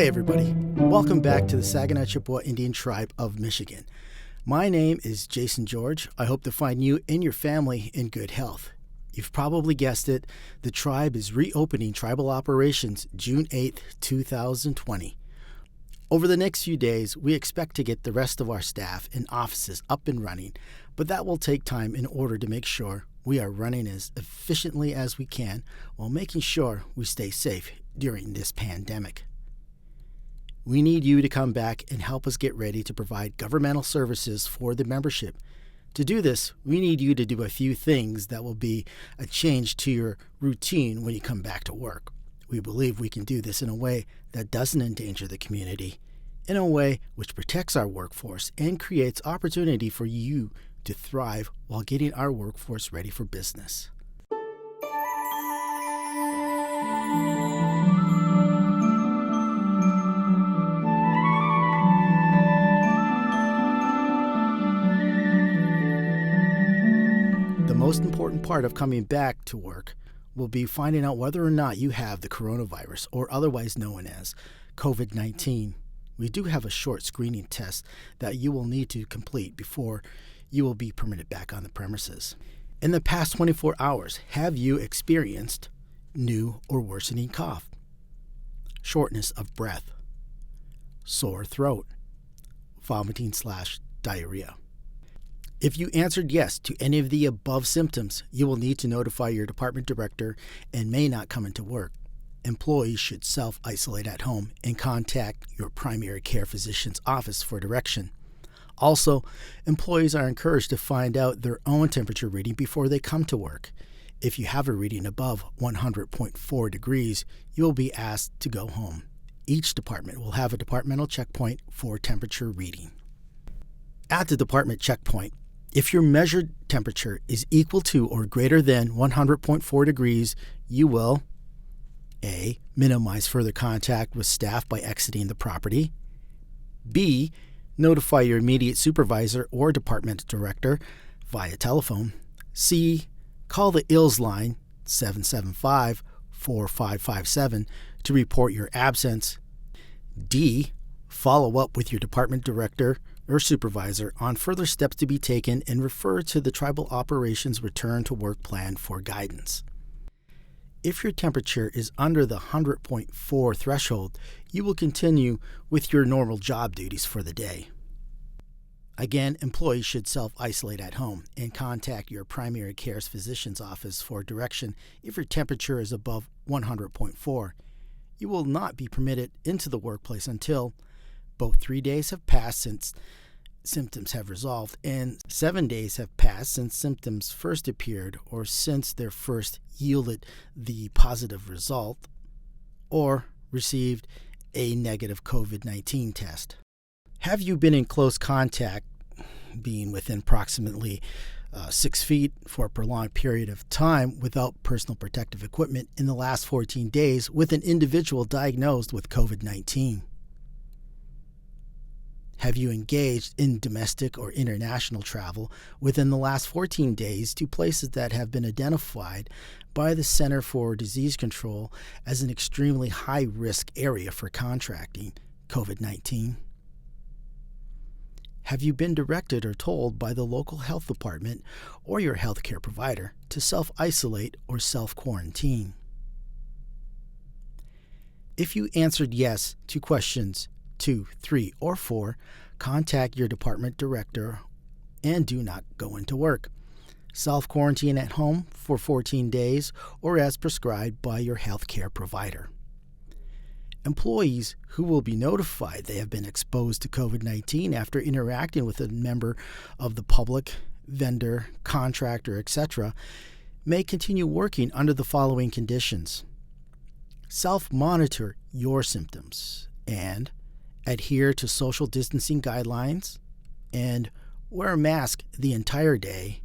Hi everybody, welcome back to the Saginaw Chippewa Indian Tribe of Michigan. My name is Jason George. I hope to find you and your family in good health. You've probably guessed it, the tribe is reopening tribal operations June 8th, 2020. Over the next few days, we expect to get the rest of our staff and offices up and running, but that will take time in order to make sure we are running as efficiently as we can while making sure we stay safe during this pandemic. We need you to come back and help us get ready to provide governmental services for the membership. To do this, we need you to do a few things that will be a change to your routine when you come back to work. We believe we can do this in a way that doesn't endanger the community, in a way which protects our workforce and creates opportunity for you to thrive while getting our workforce ready for business. The most important part of coming back to work will be finding out whether or not you have the coronavirus, or otherwise known as COVID-19. We do have a short screening test that you will need to complete before you will be permitted back on the premises. In the past 24 hours, have you experienced new or worsening cough, shortness of breath, sore throat, vomiting/diarrhea? If you answered yes to any of the above symptoms, you will need to notify your department director and may not come into work. Employees should self-isolate at home and contact your primary care physician's office for direction. Also, employees are encouraged to find out their own temperature reading before they come to work. If you have a reading above 100.4 degrees, you will be asked to go home. Each department will have a departmental checkpoint for temperature reading. At the department checkpoint, if your measured temperature is equal to or greater than 100.4 degrees, you will A. Minimize further contact with staff by exiting the property. B. Notify your immediate supervisor or department director via telephone. C. Call the ILS line 775-4557 to report your absence. D. Follow up with your department director or supervisor on further steps to be taken and refer to the Tribal Operations Return to Work Plan for guidance. If your temperature is under the 100.4 threshold, you will continue with your normal job duties for the day. Again, employees should self-isolate at home and contact your primary care's physician's office for direction if your temperature is above 100.4. You will not be permitted into the workplace until both 3 days have passed since symptoms have resolved and 7 days have passed since symptoms first appeared or since they first yielded the positive result or received a negative COVID-19 test. Have you been in close contact, being within approximately 6 feet for a prolonged period of time without personal protective equipment in the last 14 days with an individual diagnosed with COVID-19? Have you engaged in domestic or international travel within the last 14 days to places that have been identified by the Center for Disease Control as an extremely high-risk area for contracting COVID-19? Have you been directed or told by the local health department or your healthcare provider to self-isolate or self-quarantine? If you answered yes to questions 2, 3, or 4, contact your department director and do not go into work. Self-quarantine at home for 14 days or as prescribed by your healthcare provider. Employees who will be notified they have been exposed to COVID-19 after interacting with a member of the public, vendor, contractor, etc., may continue working under the following conditions. Self-monitor your symptoms and adhere to social distancing guidelines, and wear a mask the entire day,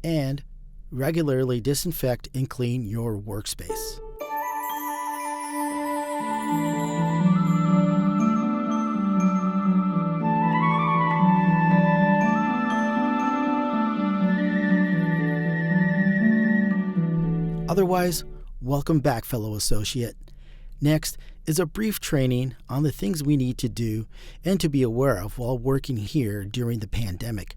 and regularly disinfect and clean your workspace. Otherwise, welcome back, fellow associate. Next is a brief training on the things we need to do and to be aware of while working here during the pandemic.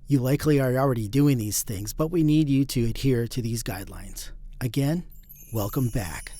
You likely are already doing these things, but we need you to adhere to these guidelines. Again, welcome back.